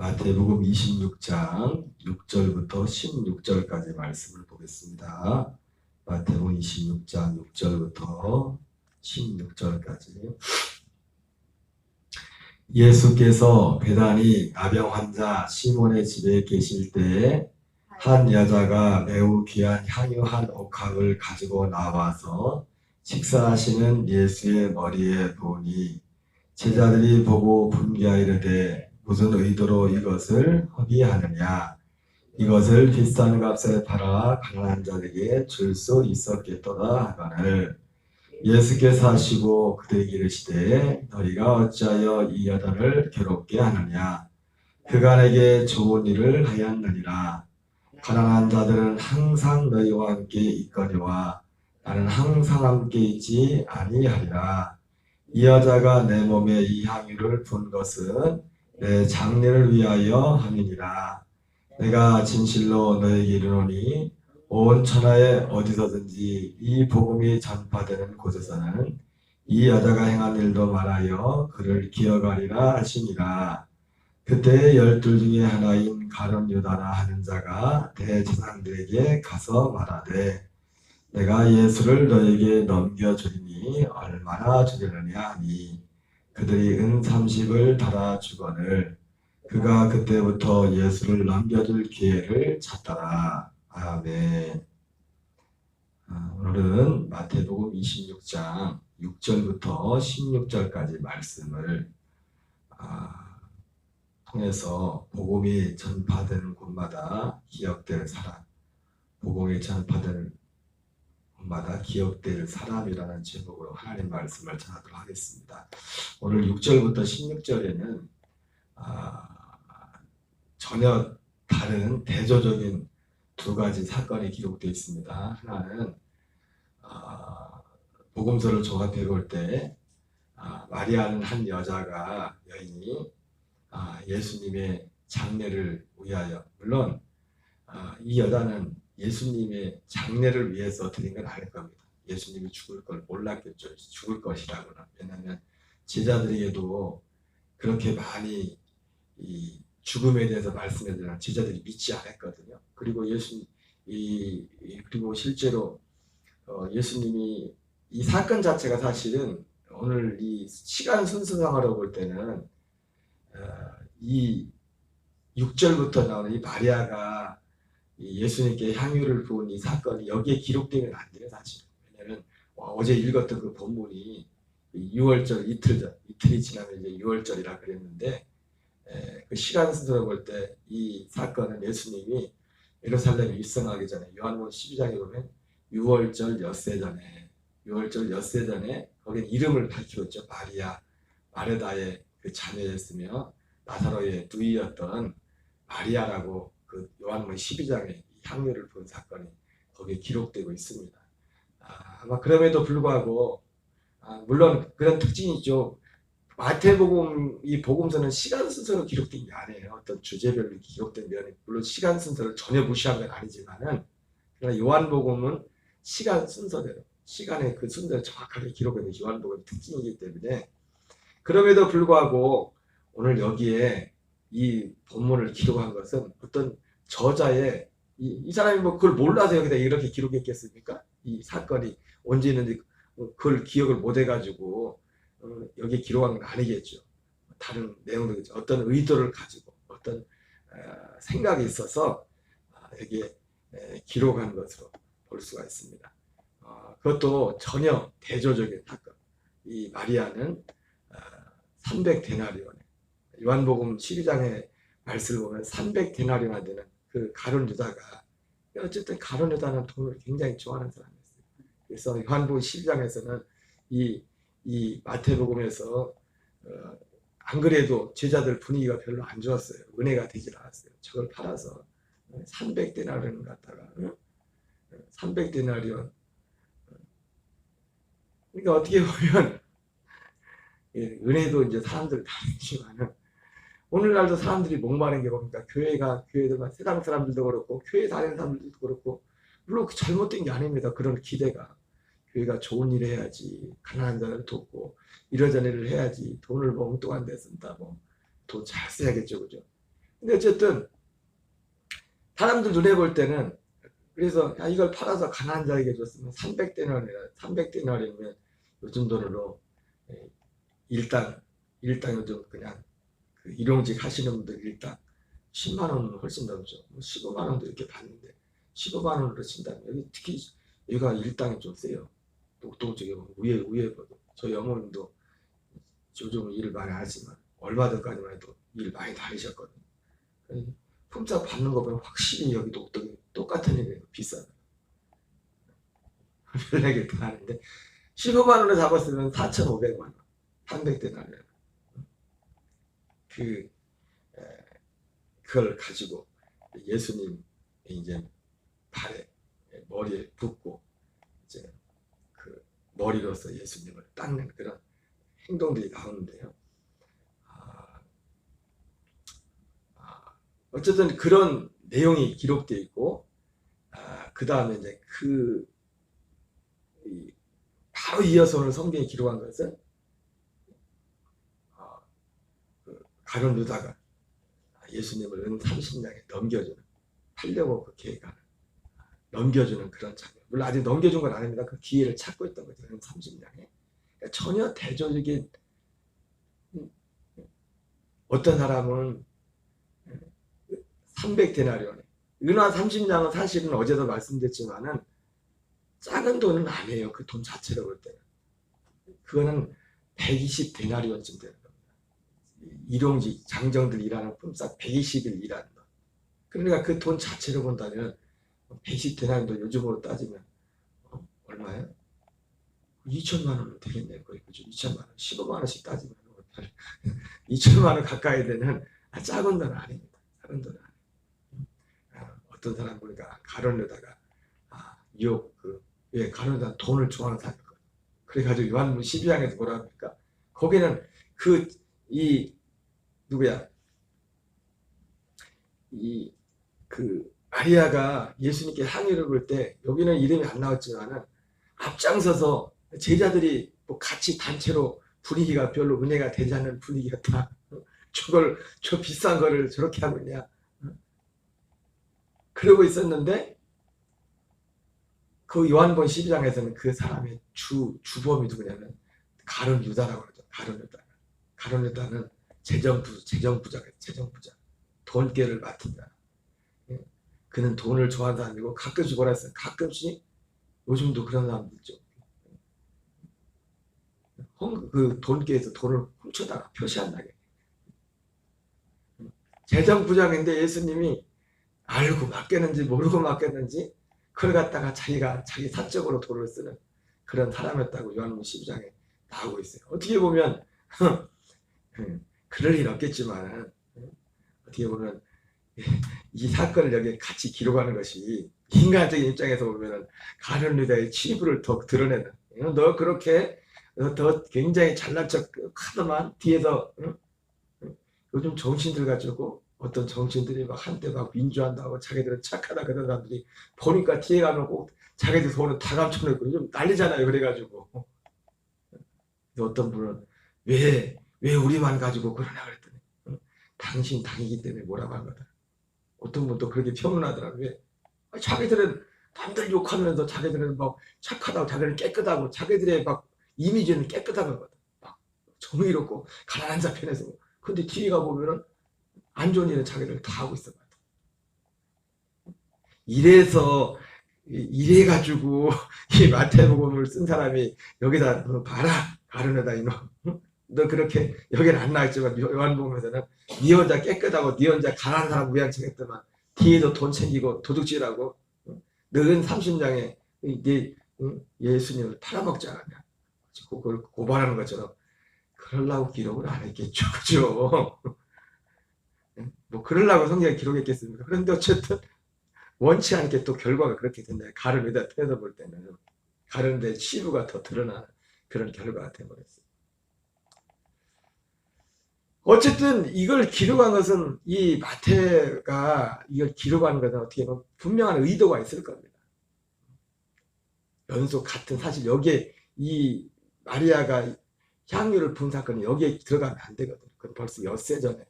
마태복음 26장 6절부터 16절까지 말씀을 보겠습니다. 마태복음 26장 6절부터 16절까지. 예수께서 베다니 나병 환자 시몬의 집에 계실 때에 한 여자가 매우 귀한 향유 한 옥합을 가지고 나와서 식사하시는 예수의 머리에 부으니 제자들이 보고 분개하이르되 무슨 의도로 이것을 허비하느냐, 이것을 비싼 값에 팔아 가난한 자에게 줄 수 있었겠도다 하거늘 예수께서 하시고 그들에게 이르시되 너희가 어찌하여 이 여자를 괴롭게 하느냐, 그가 내게 좋은 일을 하였느니라. 가난한 자들은 항상 너희와 함께 있거니와 나는 항상 함께 있지 아니하리라. 이 여자가 내 몸에 이 향유를 분 것은 내 장례를 위하여 함이니라. 내가 진실로 너희에게 이르노니 온 천하에 어디서든지 이 복음이 전파되는 곳에서는 이 여자가 행한 일도 말하여 그를 기억하리라 하시니라. 그때 12 중에 하나인 가룟 유다라 하는 자가 대제사장들에게 가서 말하되 내가 예수를 너에게 넘겨주리니 얼마나 주려느냐 하니 그들이 은 30을 달아주거늘 그가 그때부터 예수를 넘겨줄 기회를 찾더라. 아멘. 오늘은 마태복음 26장 6절부터 16절까지 말씀을 통해서 복음이 전파되는 곳마다 기억될 사람, 복음이 전파되는 곳마다 기억될 사람이라는 제목으로 하나님 말씀을 전하도록 하겠습니다. 오늘 6절부터 16절에는 전혀 다른 대조적인 두 가지 사건이 기록되어 있습니다. 하나는 복음서를 종합해 볼 때 마리아는 한 여인이 예수님의 장례를 위하여, 물론 이 여자는 예수님의 장례를 위해서 드린 건 아닐 겁니다. 예수님이 죽을 걸 몰랐겠죠. 죽을 것이라고는. 왜냐하면 제자들에게도 그렇게 많이 이 죽음에 대해서 말씀해드리는 제자들이 믿지 않았거든요. 그리고 그리고 실제로 예수님이 이 사건 자체가 사실은 오늘 이 시간 순서상으로 볼 때는 이 6절부터 나오는 이 마리아가 예수님께 향유를 부은 이 사건이 여기에 기록되면 안 돼요, 사실. 왜냐하면 어제 읽었던 그 본문이 6월절 이틀이 지나면 이제 6월절이라 그랬는데 그 시간 순서로 볼 때 이 사건은 예수님이 예루살렘에 입성하기 전에 요한복음 12장에 보면 6월절 엿새 전에 거기에 이름을 밝혔죠. 마리아 마르다의 그 자녀였으며 나사로의 누이였던 마리아라고 그 요한복음 12장에 향유를 부은 사건이 거기에 기록되고 있습니다. 아마 그럼에도 불구하고 물론 그런 특징이 있죠. 마태복음 이 복음서는 시간 순서로 기록된 게 아니에요. 어떤 주제별로 기록된 면이 물론 시간 순서를 전혀 무시한 건 아니지만은 그러나 요한복음은 시간 순서대로 시간의 그 순서를 정확하게 기록하는 요한복음의 특징이기 때문에 그럼에도 불구하고 오늘 여기에 이 본문을 기록한 것은 어떤 저자의 이 사람이 뭐 그걸 몰라서 여기다 이렇게 기록했겠습니까? 이 사건이 언제 있는지 그걸 기억을 못 해가지고 여기에 기록한 건 아니겠죠. 다른 내용도 있죠. 어떤 의도를 가지고 어떤 생각이 있어서 여기에 기록한 것으로 볼 수가 있습니다. 그것도 전혀 대조적인 사건. 이 마리아는 300데나리온에 요한복음 12장의 말씀을 보면 300데나리온이 되는 그 가룟 유다가 어쨌든 가룟 유다는 돈을 굉장히 좋아하는 사람이었어요. 그래서 요한복음 12장에서는 이 마태복음에서 안 그래도 제자들 분위기가 별로 안 좋았어요. 은혜가 되질 않았어요. 저걸 팔아서 300데나리온 갖다가 300데나리온 그러니까 어떻게 보면 은혜도 이제 사람들 다르지만은 오늘날도 사람들이 목마른 게 뭡니까? 교회들만 세상 사람들도 그렇고 교회 다니는 사람들도 그렇고 물론 그 잘못된 게 아닙니다. 그런 기대가 교회가 좋은 일 해야지, 가난한 자를 돕고 이러저런 일을 해야지, 돈을 뭐 엉뚱한 데 쓴다, 뭐 돈 잘 써야겠죠, 그죠? 근데 어쨌든 사람들 눈에 볼 때는 그래서 야, 이걸 팔아서 가난한 자에게 줬으면 300데나리면 요즘 돈으로 일당 요즘 그냥 그 일용직 하시는 분들 일당 10만 원 훨씬 넘죠. 15만 원도 이렇게 받는데 15만 원으로 친다면 여기 특히 여기가 일당이 좀 세요. 녹동 쪽에 보면 위에 보도 저희 어머님도 요즘 일을 많이 하지만 얼마 전까지만 해도 일 많이 다니셨거든요. 품삯 받는 거 보면 확실히 여기 녹동이 똑같은 일이에요. 비싸다. 별 얘기를 다 하는데 15만 원을 잡았으면 4,500만 원 300데나리온 그걸 가지고 예수님 이제 발에 머리에 붓고 이제 그 머리로서 예수님을 닦는 그런 행동들이 나오는데요. 어쨌든 그런 내용이 기록되어 있고 그 다음에 이제 바로 이어서 오늘 성경이 기록한 것은 가룟 유다가 예수님을 은 30냥에 넘겨주는 팔려고 그 계획하는 넘겨주는 그런 장면. 물론 아직 넘겨준 건 아닙니다. 그 기회를 찾고 있던 거죠. 은 30냥에 그러니까 전혀 대조적인 어떤 사람은 300데나리온 은화 30냥은 사실은 어제도 말씀드렸지만은 작은 돈은 아니에요. 그 돈 자체로 볼 때는 그거는 120데나리온쯤 되는 겁니다. 일용직 장정들 일하는 품삯 120일 일하는 거. 그러니까 그 돈 자체로 본다면 120데나리온도 요즘으로 따지면 얼마예요? 2천만 원은 되겠네요. 거의 그죠? 2천만 원, 15만 원씩 따지면 2천만 원 가까이 되는 작은 돈은 아닙니다. 작은 돈은 아닙니다. 어떤 사람 보니까 가룟유다가 가룟유다 돈을 좋아하는 사람이거든요. 그래가지고 요한복음 12장에서 뭐라 합니까? 거기는 누구야? 마리아가 예수님께 향유를 볼 때 여기는 이름이 안 나왔지만은 앞장서서 제자들이 뭐 같이 단체로 분위기가 별로 은혜가 되지 않는 분위기였다. 저 비싼 거를 저렇게 하고 있냐. 그러고 있었는데 그 요한복음 12장에서는 그 사람의 주범이 누구냐면 가룟 유다라고 그러죠. 가룟 유다는 재정부자. 돈깨를 맡은 자. 그는 돈을 좋아하는 사람이고 가끔씩 뭐라 했어요? 가끔씩 요즘도 그런 사람들 있죠. 그 돈깨에서 돈을 훔쳐다가 표시한다게. 재정부장인데 예수님이 알고 맡겼는지 모르고 맡겼는지 그걸 갖다가 자기 사적으로 돈을 쓰는 그런 사람이었다고 요한복음 12장에 나오고 있어요. 어떻게 보면 그럴 일 없겠지만 어떻게 보면 이 사건을 여기 같이 기록하는 것이 인간적인 입장에서 보면 가룟 유다의 치부를 더 드러내는 너 그렇게 더 굉장히 잘난 척 하더만 뒤에서 요즘 정신들 가지고 어떤 정치인들이 막 한때 막 민주한다고 자기들은 착하다 그런 사람들이 보니까 뒤에 가면 꼭 자기들 돈은 다 감춰놓고 좀 난리잖아요. 그래가지고 어떤 분은 왜 우리만 가지고 그러나 그랬더니 당신 당이기 때문에 뭐라고 한 거다. 어떤 분도 그렇게 평론하더라고요. 자기들은 남들 욕하면서 자기들은 막 착하다고 자기들은 깨끗하고 자기들의 막 이미지는 깨끗한 거거든. 막 정의롭고 가난한 자 편에서. 근데 뒤에 가보면은 안 좋은 일은 자기들 다 하고 있어. 이래가지고 이 마태복음을 쓴 사람이 여기다 너 봐라 가룟유다 이놈. 너 그렇게 여기는 안 나왔지만 요한복음에서는 네 혼자 깨끗하고 네 혼자 가난한 사람 위한 척했더만 뒤에도 돈 챙기고 도둑질하고 너는 30냥에 네 예수님을 팔아먹지 않았냐. 그걸 고발하는 것처럼 그러려고 기록을 안 했겠죠. 그죠? 뭐 그러려고 성경에 기록했겠습니까? 그런데 어쨌든 원치 않게 또 결과가 그렇게 된다. 가룟유다 편에서 볼 때는 가룟유다의 치부가 더 드러나는 그런 결과가 되어버렸어요. 어쨌든 이걸 기록한 것은 이 마태가 이걸 기록하는 것은 어떻게 보면 분명한 의도가 있을 겁니다. 연속 같은 사실 여기에 이 마리아가 향유를 분 사건이 여기에 들어가면 안 되거든요. 그건 벌써 엿새 전에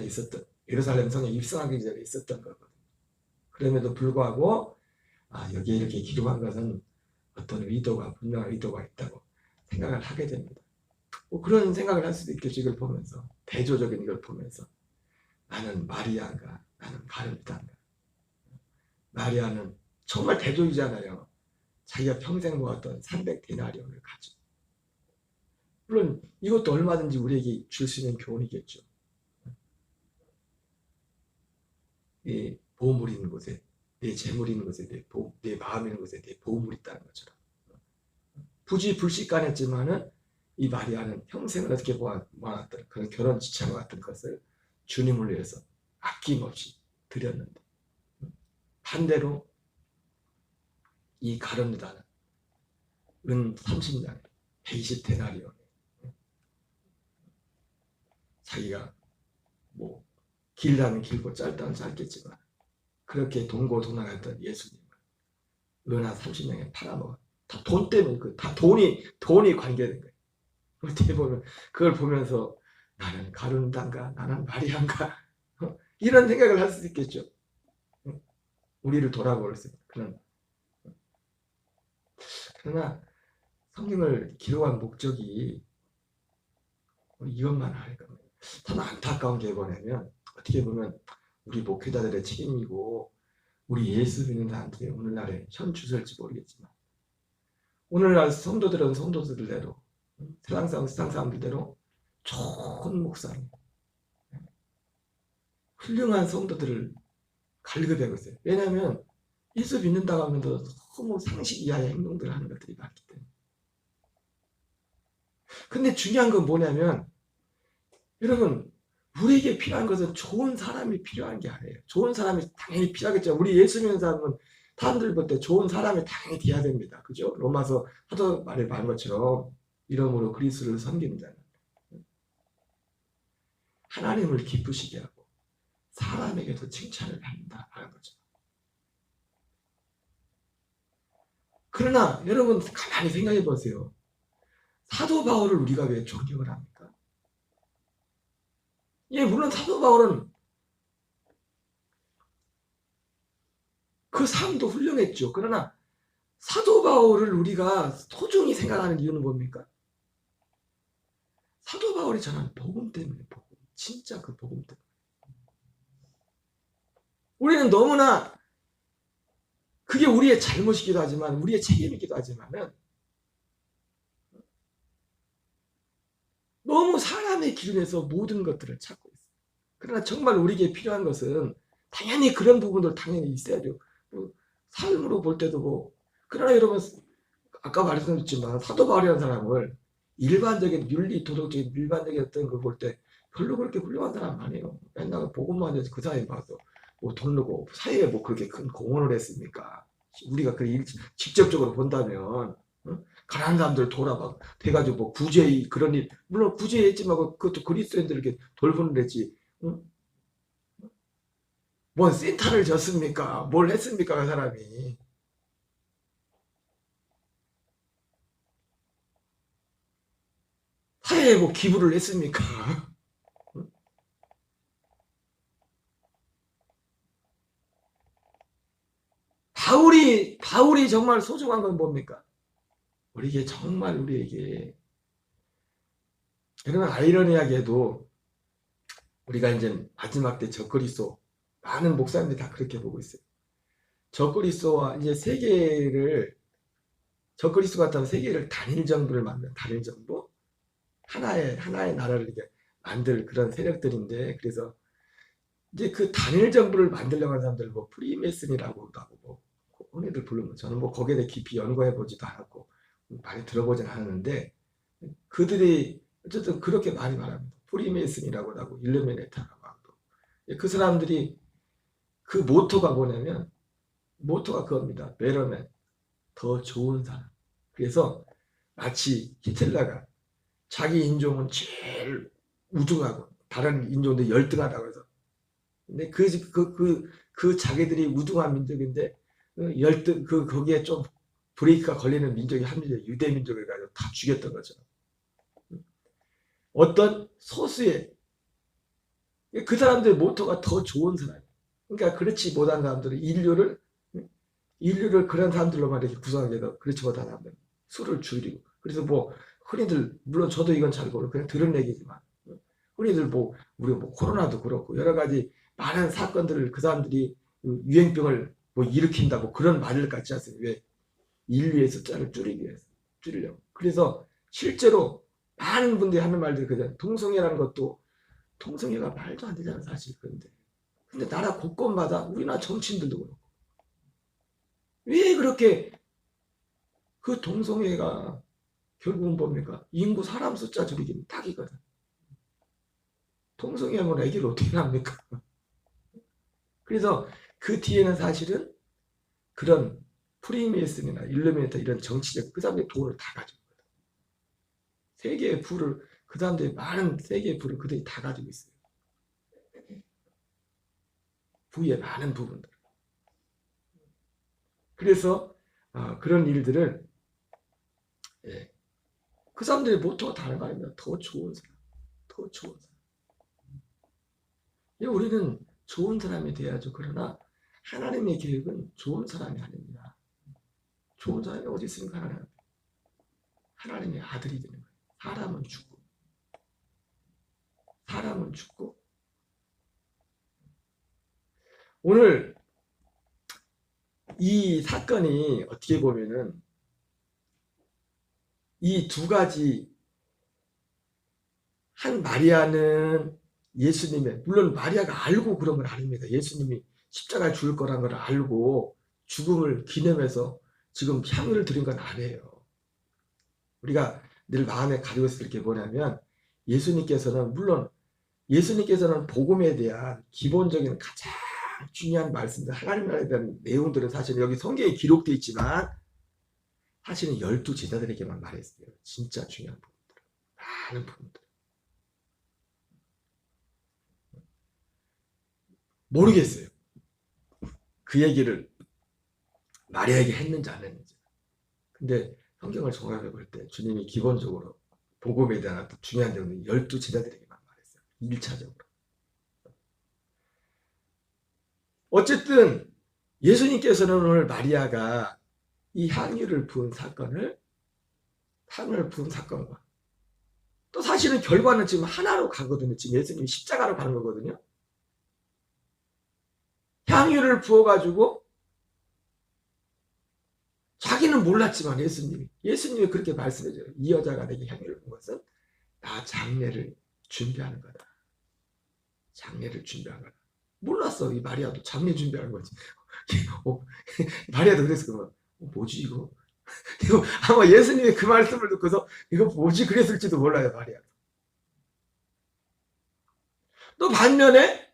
있었던 예루살렘 성에 입성하기 전에 있었던 거거든요. 그럼에도 불구하고 여기에 이렇게 기록한 것은 어떤 의도가 분명한 의도가 있다고 생각을 하게 됩니다. 뭐 그런 생각을 할 수도 있겠죠. 이걸 보면서 대조적인 이걸 보면서 나는 마리아인가 나는 가룟유다인가. 마리아는 정말 대조이잖아요. 자기가 평생 모았던 300데나리온을 가지고. 물론 이것도 얼마든지 우리에게 줄 수 있는 교훈이겠죠. 내 보물이 있는 곳에 내 재물이 있는 곳에 내 마음이 있는 곳에 내 보물이 있다는 것처럼. 부지불식간했지만은 이 마리아는 평생을 어떻게 모았던 그런 결혼 지참과 같은 것을 주님을 위해서 아낌없이 드렸는데, 반대로 이 가룟유다는 은 30냥 120데나리온 자기가 뭐 길다면 길고 짧다면 짧겠지만 그렇게 동고동락했던 예수님을 은하 30냥에 팔아먹어. 다 돈 때문에 다 돈이 관계된 거예요. 어떻게 보면 그걸 보면서 나는 가룟유다인가 나는 마리아인가 이런 생각을 할 수 있겠죠. 우리를 돌아볼 수 있는 그러나 성경을 기록한 목적이 이것만 할 겁니다. 참 안타까운 게 뭐냐면 어떻게 보면 우리 목회자들의 책임이고 우리 예수 믿는 사람들이 오늘날의 현 추세일지 모르겠지만 오늘날 성도들은 성도들대로 세상 사람들대로 좋은 목사님 훌륭한 성도들을 갈급하고 있어요. 왜냐하면 예수 믿는다고 하면서 너무 상식 이하의 행동들을 하는 것들이 많기 때문에. 근데 중요한 건 뭐냐면 여러분 우리에게 필요한 것은 좋은 사람이 필요한 게 아니에요. 좋은 사람이 당연히 필요하겠죠. 우리 예수 믿는 사람은 사람들 볼 때 좋은 사람이 당연히 돼야 됩니다. 그죠? 로마서 하도 말한 것처럼 이러므로 그리스도를 섬기는 자는 하나님을 기쁘시게 하고 사람에게도 칭찬을 받는다 하는 거죠. 그러나 여러분 가만히 생각해 보세요. 사도 바울을 우리가 왜 존경을 합니까? 예, 물론 사도 바울은 그 삶도 훌륭했죠. 그러나 사도 바울을 우리가 소중히 생각하는 이유는 뭡니까? 사도 바울이 전한 복음 때문에, 복음. 진짜 그 복음 때문에. 우리는 너무나 그게 우리의 잘못이기도 하지만 우리의 책임이기도 하지만은 너무 사람의 기준에서 모든 것들을 찾고 있어요. 그러나 정말 우리에게 필요한 것은 당연히 그런 부분들 당연히 있어야죠. 삶으로 볼 때도 뭐 그러나 여러분 아까 말씀드렸지만 사도 바울이라는 사람을 일반적인 윤리 도덕적인 일반적인 어떤 걸 볼 때 별로 그렇게 훌륭한 사람 아니에요. 맨날 복음만 해서 그 사이에 봐서 뭐 돈르고 사이에 뭐 그렇게 큰 공헌을 했습니까? 우리가 그 직접적으로 본다면 가난한 사람들 돌아봐 돼가지고 뭐 구제의 그런 일 물론 구제했지만 그것도 그리스도인들에게 돌보는 데지. 뭐 센터를 졌습니까? 뭘 했습니까? 그 사람이. 사회에 뭐 기부를 했습니까? 바울이 정말 소중한 건 뭡니까? 우리에게 정말 우리에게 그러나 아이러니하게도 우리가 이제 마지막 때 적그리스도 많은 목사님들이 다 그렇게 보고 있어요. 적그리스도와 이제 세계를 적그리스도 같다면 세계를 단일 정부를 만든 단일 정부 하나의 나라를 이렇게 만들 그런 세력들인데 그래서 이제 그 단일 정부를 만들려고 하는 사람들 뭐 프리메슨이라고도 하고 뭐 흔히들 부르면 저는 뭐 거기에 대해 깊이 연구해 보지도 않았고 많이 들어보진 않았는데 그들이 어쨌든 그렇게 많이 말합니다. 프리메이슨이라고도 하고 일루미네타라고 하고 그 사람들이 그 모토가 뭐냐면 모토가 그겁니다. 베러맨 더 좋은 사람. 그래서 마치 히틀러가 자기 인종은 제일 우등하고 다른 인종들 열등하다고 해서 근데 그 자기들이 우등한 민족인데 열등 거기에 좀 브레이크가 걸리는 민족이 한 민족 유대 민족을 가지고 다 죽였던 거죠. 어떤 소수의 그 사람들의 모토가 더 좋은 사람. 그러니까 그렇지 못한 사람들은 인류를 그런 사람들로만 이렇게 구성하게 해서 그렇지 못한 사람들 수를 줄이고. 그래서 뭐 흔히들 물론 저도 이건 잘 모르고 그냥 들은 얘기지만 흔히들 뭐 우리 뭐 코로나도 그렇고 여러 가지 많은 사건들을 그 사람들이 유행병을 뭐 일으킨다고 그런 말을 갖지 않습니까? 왜? 인류의 숫자를 줄이기 위해서 줄이려고. 그래서 실제로 많은 분들이 하는 말들이 그냥 동성애라는 것도 동성애가 말도 안 되잖아 사실. 근데 나라 곳곳마다 우리나라 정치인들도 그렇고 왜 그렇게 그 동성애가 결국은 뭡니까? 인구 사람 숫자 줄이기는 딱이거든. 동성애하면 애기를 어떻게 낳습니까? 그래서 그 뒤에는 사실은 그런 프리메이슨이나 일루미네이터 이런 정치적 그 사람들의 돈을 다 가지고 있거든. 세계의 부를 그 사람들이 많은 세계의 부를 그들이 다 가지고 있어요. 부의 많은 부분들. 그래서 그런 일들을 예, 그 사람들의 모토가 다른 거 아닙니까? 더 좋은 사람, 더 좋은 사람. 예, 우리는 좋은 사람이 돼야죠. 그러나 하나님의 계획은 좋은 사람이 아닙니다. 좋은 사람이 어디 있습니까? 하나님의 아들이 되는 거예요. 사람은 죽고 오늘 이 사건이 어떻게 보면은 이 두 가지 한 마리아는 예수님의 물론 마리아가 알고 그런 건 아닙니다. 예수님이 십자가에 죽을 거란 걸 알고 죽음을 기념해서 지금 향유를 드린 건 아니에요. 우리가 늘 마음에 가지고 있을 게 뭐냐면 예수님께서는 물론 예수님께서는 복음에 대한 기본적인 가장 중요한 말씀들 하나님 나라에 대한 내용들은 사실 여기 성경에 기록되어 있지만 사실은 12제자들에게만 말했어요. 진짜 중요한 부분들 많은 부분들 모르겠어요. 그 얘기를 마리아에게 했는지 안 했는지. 근데 성경을 종합해 볼 때 주님이 기본적으로 복음에 대한 중요한 내용은 12제자들에게만 말했어요. 1차적으로. 어쨌든 예수님께서는 오늘 마리아가 이 향유를 부은 사건과 또 사실은 결과는 지금 하나로 가거든요. 지금 예수님이 십자가로 가는 거거든요. 향유를 부어가지고 자기는 몰랐지만 예수님이 그렇게 말씀해줘요. 이 여자가 내게 향유를 부은 것은 나 장례를 준비하는 거다. 장례를 준비하는 거다. 몰랐어. 이 마리아도 장례 준비하는 거지. 마리아도 그래서 그러면 뭐지 이거? 이거 아마 예수님이 그 말씀을 듣고서 이거 뭐지 그랬을지도 몰라요. 마리아. 또 반면에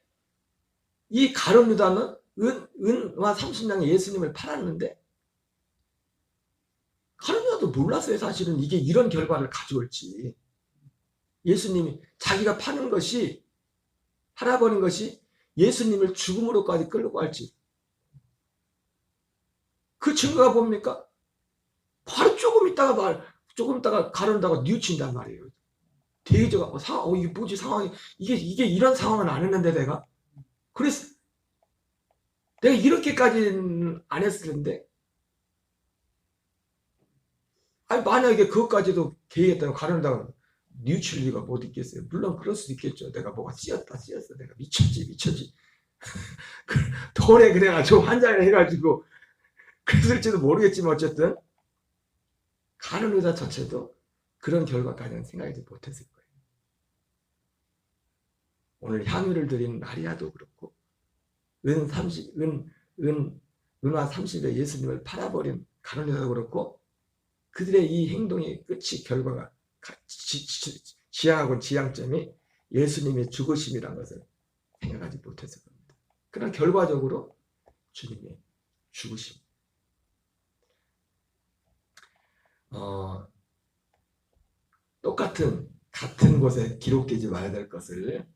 이 가룟 유다는 은화 30냥에 예수님을 팔았는데 가룟 유다도 몰랐어요. 사실은 이게 이런 결과를 가져올지. 예수님이 자기가 팔아버린 것이 예수님을 죽음으로까지 끌고 갈지. 그 증거가 뭡니까? 바로 조금 있다가 가룟 유다가 뉘우친단 말이에요. 대저가 이게 뭐지 상황이 이게 이런 상황은 안 했는데 그래서 내가 이렇게까지는 안 했을 텐데 아니 만약에 그것까지도 계획했다면 가룟 유다가 뉘우칠 리가 못 있겠어요. 물론 그럴 수도 있겠죠. 내가 뭐가 씌었어. 내가 미쳤지. 돈에 그래가지고 환장을 해가지고 그랬을지도 모르겠지만 어쨌든 가룟 유다 자체도 그런 결과까지는 생각하지 못했을 거예요. 오늘 향유를 드린 마리아도 그렇고 은화 30에 예수님을 팔아버린 가룟 유다도 그렇고 그들의 이 행동의 끝이 결과가 지향점이 예수님의 죽으심이라는 것을 생각하지 못했을 겁니다. 그러나 결과적으로 주님의 죽으심. 같은 곳에 기록되지 말아야 될 것을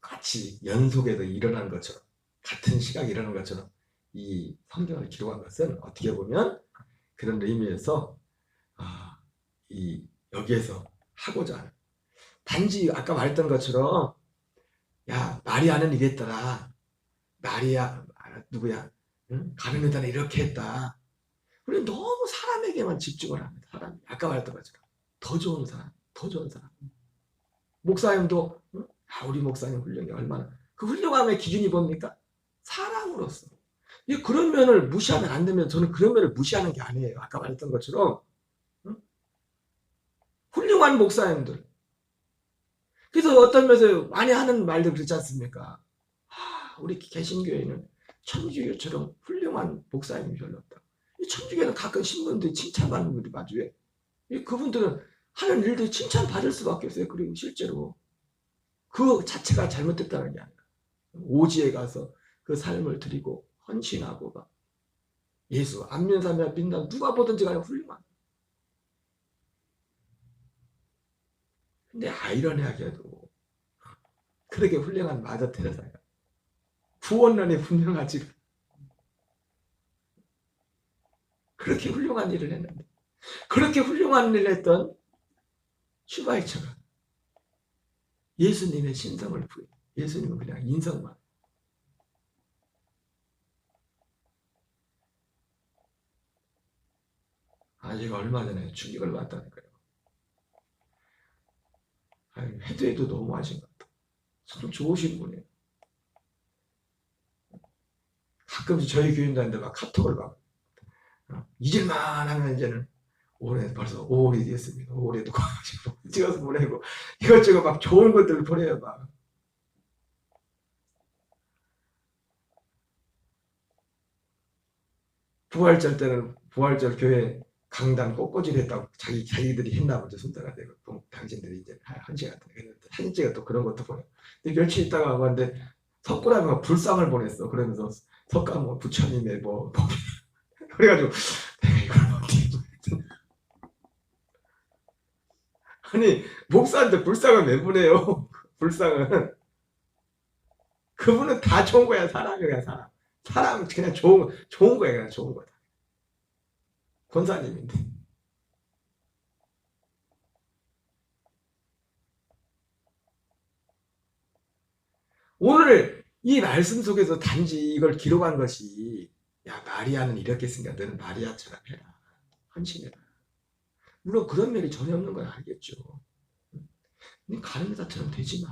같이 연속해서 일어난 것처럼 같은 시각에 일어난 것처럼 이 성경을 기록한 것은 어떻게 보면 그런 의미에서 여기에서 하고자 하는 단지 아까 말했던 것처럼 야, 마리아는 이랬더라. 마리아, 누구야? 응? 가늠유다는 이렇게 했다. 우리는 너무 사람에게만 집중을 합니다. 사람. 아까 말했던 것처럼. 더 좋은 사람, 더 좋은 사람. 목사님도, 응? 아, 우리 목사님 훌륭해. 얼마나. 그 훌륭함의 기준이 뭡니까? 사람으로서. 그런 면을 무시하면 안 되면 저는 그런 면을 무시하는 게 아니에요. 아까 말했던 것처럼. 응? 훌륭한 목사님들. 그래서 어떤 면에서 많이 하는 말들 그렇지 않습니까? 아, 우리 개신교회는 천주교처럼 훌륭한 목사님이 별로 없다. 이 천주교는 가끔 신분들이 칭찬받는 분들이 마주해. 그분들은 하는 일들이 칭찬받을 수밖에 없어요. 그리고 실제로 그 자체가 잘못됐다는 게 아니라 오지에 가서 그 삶을 드리고 헌신하고 막 예수 안면사면 빛나 누가 보든지 간에 훌륭한. 근데 아이러니하게도 그렇게 훌륭한 마더 테레사가 구원론이 분명하지 그렇게 훌륭한 일을 했는데 그렇게 훌륭한 일을 했던 슈바이처가 예수님의 신성을 부여 예수님은 그냥 인성만 제가 얼마 전에 충격을 받다니까요. 해도 너무 하신 것 같아요. 참 좋으신 분이에요. 가끔씩 저희 교인들한테 막 카톡을 막 잊을만 하면 이제는 올해 벌써 5월이 됐습니다. 5월에도 찍어서 보내고 이것저것 막 좋은 것들을 보내요. 막. 부활절 때는 부활절 교회 강단 꽃꽂이를 했다고 자기들이 했나 보죠. 순서가 되고 당신들이 이제 한 시간 사진 찍어 또 그런 것도 보내. 근데 며칠 있다가 왔는데 석굴암에 불상을 보냈어. 그러면서 석가 뭐 부처님의 뭐 그래가지고 내가 이걸 어떻게 아니 목사한테 불상을 왜 보내요? 불상은 그분은 다 좋은 거야. 사람이야 사람. 사람 그냥 좋은 거야. 그냥 좋은 거다. 권사님인데. 오늘 이 말씀 속에서 단지 이걸 기록한 것이 야 마리아는 이렇게 했으니까 너는 마리아처럼 해라. 헌신해라. 물론 그런 면이 전혀 없는 건 알겠죠. 가늠유다처럼 되지 마.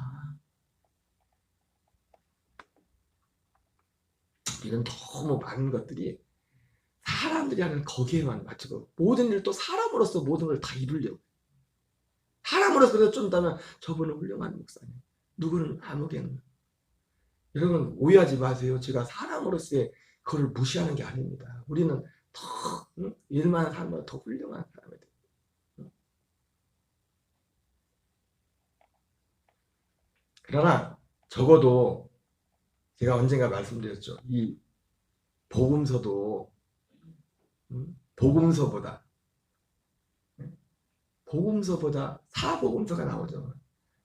이런 너무 많은 것들이 사람들이 하는 거기에만 맞추고 모든 일을 또 사람으로서 모든 걸 다 이루려고. 사람으로서 좀 더면 저분은 훌륭한 목사님. 누구는 아무개는. 여러분 오해하지 마세요. 제가 사람으로서의 그걸 무시하는 게 아닙니다. 우리는 더 일만 하면 더 훌륭한 사람이 돼요. 그러나 적어도 제가 언젠가 말씀드렸죠. 이 복음서도 복음서보다 사복음서가 나오죠.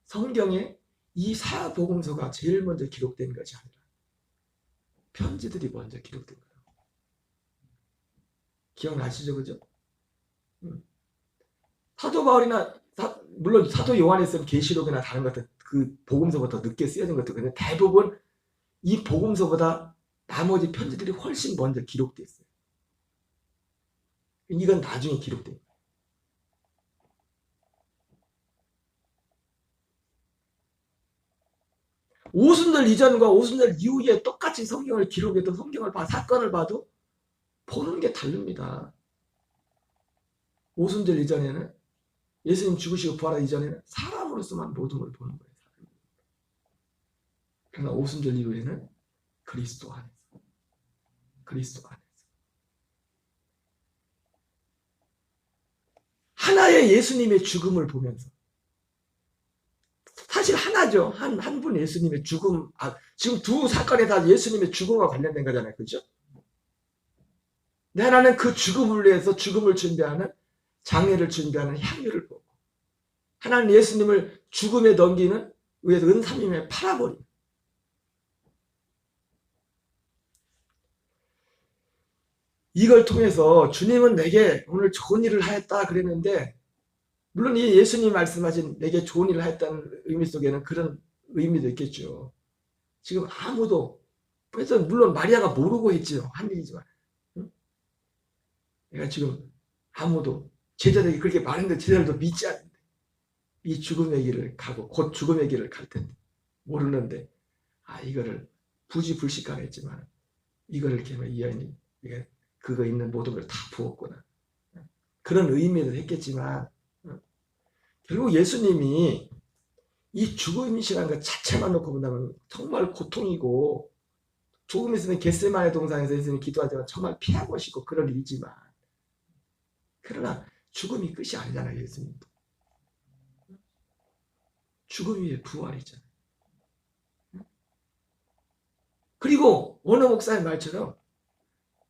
성경에 이 사복음서가 제일 먼저 기록된 것이 아니라 편지들이 먼저 기록된 거예요. 기억나시죠? 그죠? 사도 바울이나 물론 사도 요한에 있으면 계시록이나 다른 것들 그 복음서부터 늦게 쓰여진 것들 근데 대부분 이 복음서보다 나머지 편지들이 훨씬 먼저 기록돼 있어요. 이건 나중에 기록된 거예요. 오순절 이전과 오순절 이후에 똑같이 성경을 기록해도 성경을 사건을 봐도 보는 게 다릅니다. 오순절 이전에는 예수님 죽으시고 부활하기 이전에는 사람으로서만 모든 걸 보는 거예요. 그러나 오순절 이후에는 그리스도 안에서 하나의 예수님의 죽음을 보면서 사실 하나죠. 한 분 예수님의 죽음 지금 두 사건이 다 예수님의 죽음과 관련된 거잖아요. 그렇죠? 하나는 그 죽음을 위해서 죽음을 준비하는 장례를 준비하는 향유를 보고 하나는 예수님을 죽음에 넘기는 위해서 은삼임에 팔아버린 이걸 통해서 주님은 내게 오늘 좋은 일을 하였다 그랬는데 물론 이 예수님 말씀하신 내게 좋은 일을 하였다는 의미 속에는 그런 의미도 있겠죠. 지금 아무도, 그래서 물론 마리아가 모르고 했지요. 한 일이지만. 응? 내가 지금 아무도 제자들이 그렇게 많은데 제자들도 믿지 않는데 이 죽음의 길을 가고 곧 죽음의 길을 갈 텐데 모르는데 이거를 부지불식하겠지만 이거를 이렇게 이 여인이 그거 있는 모든 걸 다 부었구나. 그런 의미에서 했겠지만 결국 예수님이 이 죽음이라는 것 자체만 놓고 본다면 정말 고통이고 조금 있으면 겟세마네 동산에서 예수님이 기도하지만 정말 피하고 싶고 그런 일이지만 그러나 죽음이 끝이 아니잖아요. 예수님도 죽음 위에 부활이잖아요. 그리고 어느 목사의 말처럼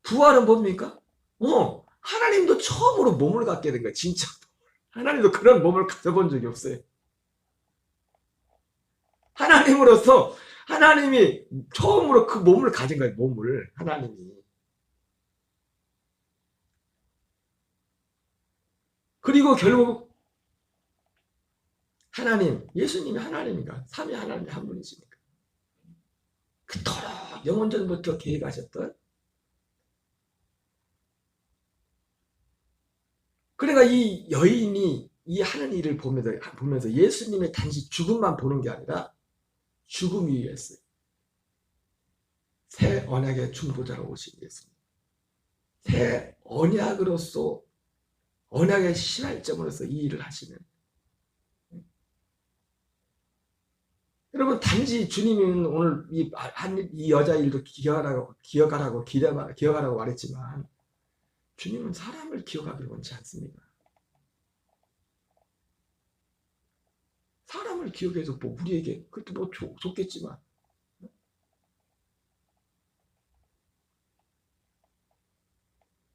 부활은 뭡니까? 하나님도 처음으로 몸을 갖게 된 거예요. 진짜 하나님도 그런 몸을 가져본 적이 없어요. 하나님으로서 하나님이 처음으로 그 몸을 가진 거예요. 몸을 하나님이. 그리고 결국 하나님, 예수님이 하나님인가? 삼위 하나님이 한 분이시니까. 그토록 영원전부터 계획하셨던. 그러니까 이 여인이 이 하는 일을 보면서 예수님의 단지 죽음만 보는 게 아니라 죽음 위에서 새 언약의 중보자로 오신 예수님. 새 언약으로서 언약의 시발점으로서 이 일을 하시는. 여러분 단지 주님은 오늘 이 여자 일도 기억하라고 말했지만 주님은 사람을 기억하기를 원치 않습니다. 사람을 기억해서 뭐 우리에게 그것도 뭐 좋겠지만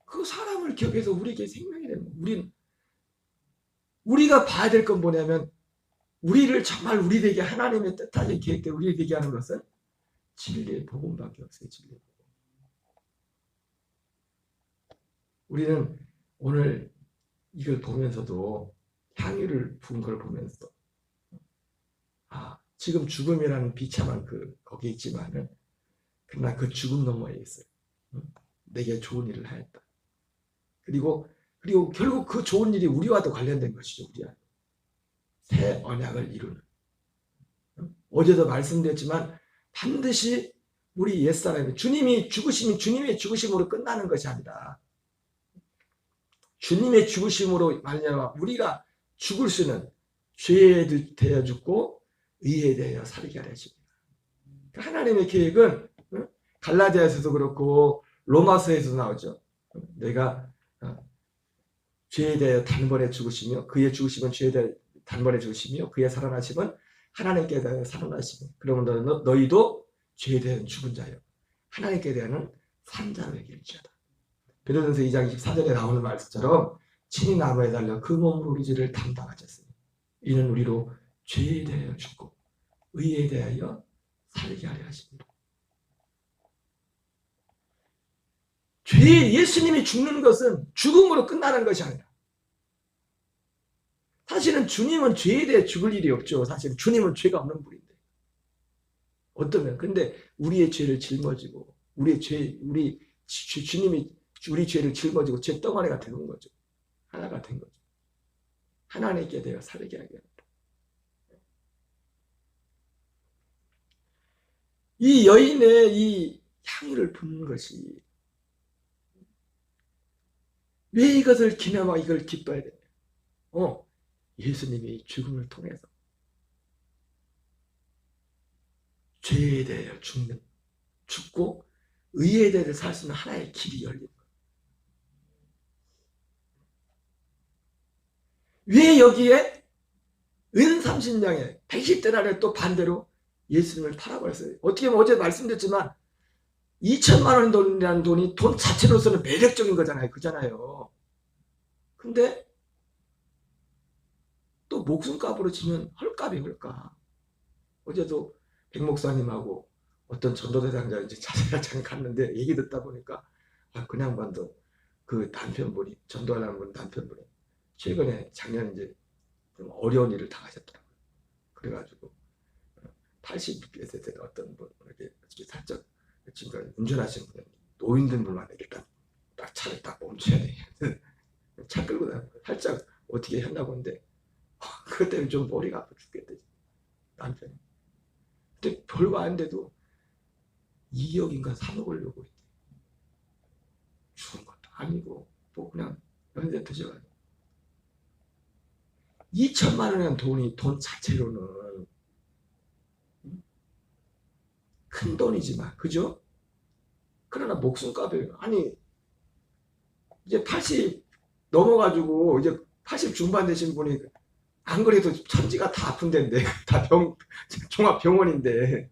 그 사람을 기억해서 우리에게 생명이 되는 우리가 봐야 될 건 뭐냐면 우리를 정말 우리에게 하나님의 뜻하게 계획대로 우리에게 하는 것은 진리의 복음밖에 없어요. 진리의 복음. 우리는 오늘 이걸 보면서도 향유를 부은 걸 보면서 지금 죽음이라는 비참한 거기에 있지만은 그러나 그 죽음 너머에 있어요. 내게 좋은 일을 하였다. 그리고 결국 그 좋은 일이 우리와도 관련된 것이죠. 우리와 새 언약을 이루는. 어제도 말씀드렸지만 반드시 우리 옛사람이 주님의 죽으심으로 끝나는 것이 아니라 주님의 죽으심으로 말미암아 우리가 죽을 수는 죄에 대하여 죽고 의에 대하여 살게 하려 하십니다. 하나님의 계획은 갈라디아에서도 그렇고 로마서에서도 나오죠. 내가 죄에 대하여 단번에 죽으시며 그의 죽으심은 죄에 대하여 단번에 죽으시며 그의 살아나심은 하나님께 대하여 살아나시며 그러면 너희도 죄에 대한 죽은 자요 하나님께 대하여는 산 자로 여길지어다. 베드로전서 2장 24절에 나오는 말씀처럼 친히 나무에 달려 그 몸으로 우리 죄를 담당하셨으니 이는 우리로 죄에 대하여 죽고 의에 대하여 살게 하려 하십니다. 예수님이 죽는 것은 죽음으로 끝나는 것이 아니라 사실은 주님은 죄에 대해 죽을 일이 없죠. 사실 주님은 죄가 없는 분인데 어떠면 근데 우리의 죄를 짊어지고 주님이 우리 죄를 짊어지고 죄 덩어리가 되는 거죠. 하나가 된 거죠. 하나님께 대하여 살게 하게 합니다. 이 여인의 이 향유를 붓는 것이 왜 이것을 기념하고 이걸 기뻐해야 되냐? 예수님이 죽음을 통해서 죄에 대하여 죽고 의에 대하여 살 수 있는 하나의 길이 열리는 거예요. 왜 여기에 은 30냥에 110데나리를 또 반대로 예수님을 팔아버렸어요. 어떻게 보면 어제 말씀드렸지만 2천만 원이라는 돈이 돈 자체로서는 매력적인 거잖아요. 그잖아요. 근데 또 목숨값으로 치면 헐값이 헐값. 어제도 백 목사님하고 어떤 전도대상자 이제 자세히 갔는데 얘기 듣다 보니까 그 양반도 그 남편분이 전도하려는 분 남편분이 최근에 작년 이제 좀 어려운 일을 당하셨더라고요. 그래가지고 80몇 세 어떤 분 이렇게 살짝 지금 운전하시는 분은 노인들만 일단 딱 차를 딱 멈춰야 돼. 차 끌고 다니고 살짝 어떻게 한다고 하는데 그것 때문에 좀 머리가 아파 죽겠대 남편이. 근데 별거 아닌데도 2억인가 3억을 요구했대. 죽은 것도 아니고 뭐 그냥 연세 드셔가지고 2천만 원이라는 돈 자체로는 큰 돈이지만 그죠? 그러나 목숨값이에요. 아니 이제 80 넘어가지고 이제 80 중반 되신 분이 안 그래도 천지가 다 아픈 데인데 다 종합병원인데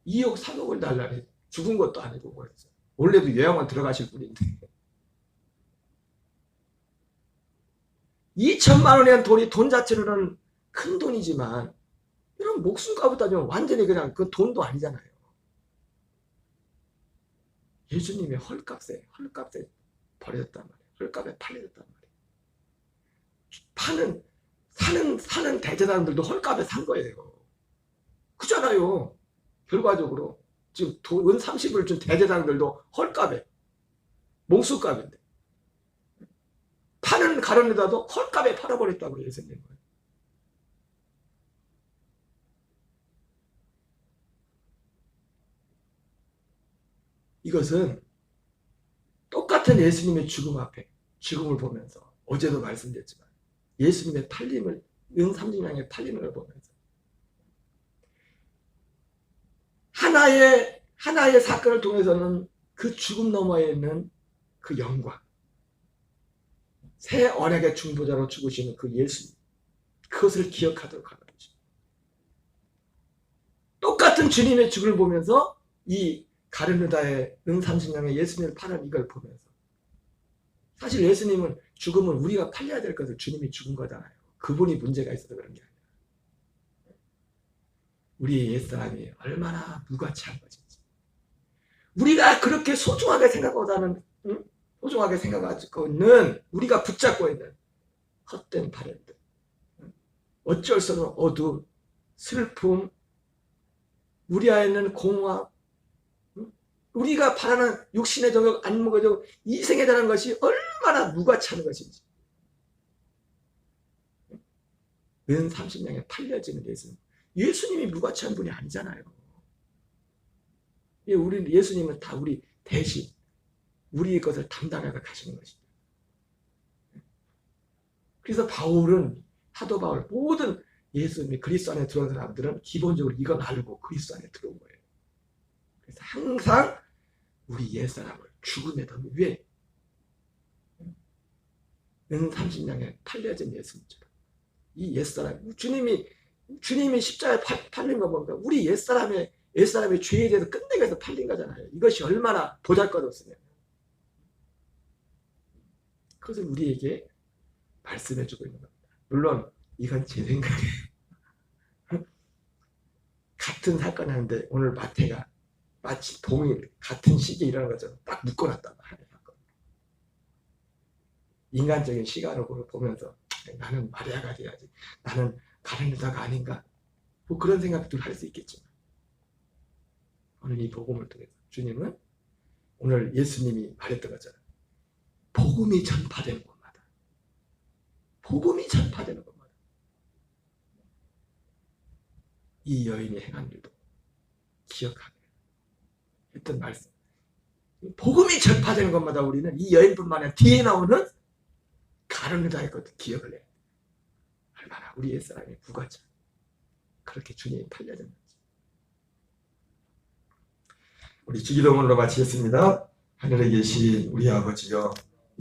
2억 3억을 달라니 죽은 것도 아니고 그랬어. 원래도 요양원 들어가실 분인데 2천만 원이라는 돈 자체로는 큰 돈이지만 이런 목숨값을 따지면 완전히 그냥 그 돈도 아니잖아요. 예수님이 헐값에 버려졌단 말이에요. 헐값에 팔려졌단 말이에요. 사는 대제사장들도 헐값에 산 거예요. 그잖아요. 결과적으로 지금 은 30을 준 대제사장들도 헐값에 몽수값인데 파는 가려내다도 헐값에 팔아버렸다고 예수님은. 이것은 똑같은 예수님의 죽음 앞에 죽음을 보면서 어제도 말씀드렸지만 예수님의 팔림을 은 30냥의 팔림을 보면서 하나의 사건을 통해서는 그 죽음 너머에 있는 그 영광, 새 언약의 중보자로 죽으시는 그 예수님, 그것을 기억하도록 하는 거죠. 똑같은 주님의 죽음을 보면서 이 가룟유다의 은 30냥의 예수님을 파는 이걸 보면서 사실 예수님은 죽음은 우리가 팔려야 될 것을 주님이 죽은 거잖아요. 그분이 문제가 있어서 그런 게 아니라 우리의 옛사람이 얼마나 무가치한 것인지 우리가 그렇게 소중하게 생각하고는 소중하게 생각하고 있는 우리가 붙잡고 있는 헛된 바램들 어쩔 수 없는 어두움 슬픔 우리 안에는 공허함 우리가 바라는 육신의 정욕 안목의 정욕 이생에 대한 것이 얼마나 무가치한 것인지 은 30냥에 팔려지는 예수님이 무가치한 분이 아니잖아요. 우리 예수님은 다 우리 대신 우리의 것을 담당하고 가시는 것입니다. 그래서 사도 바울 모든 예수님이 그리스도 안에 들어온 사람들은 기본적으로 이건 알고 그리스도 안에 들어온 거예요. 그래서 항상 우리 옛사람을 죽음의 덤 위에 은 30냥에 팔려진 예수님처럼 이 옛사람 주님이 십자가에 팔린 거 보니까 우리 옛사람의 죄에 대해서 끝내기 위해서 팔린 거잖아요. 이것이 얼마나 보잘것없으면 그것을 우리에게 말씀해주고 있는 겁니다. 물론 이건 제 생각이에요. 같은 사건 하는데 오늘 마태가 마치 동일 같은 시기에 일어난 것처럼 딱 묶어놨단 말이에요. 인간적인 시간으로 보면서 나는 마리아가 돼야지 나는 가룟유다가 아닌가 뭐 그런 생각도 할 수 있겠지만 오늘 이 복음을 통해서 주님은 오늘 예수님이 말했던 것처럼 복음이 전파되는 곳마다 이 여인이 행한 일도 기억하게 했던 말씀 복음이 전파되는 곳마다 우리는 이 여인뿐만 아니라 뒤에 나오는 가룟유다의 것도 기억을 해야 돼. 얼마나 우리 옛사람이 무가치 그렇게 주님이 팔려졌는지. 우리 주기도문으로 마치겠습니다. 하늘에 계신 우리 아버지여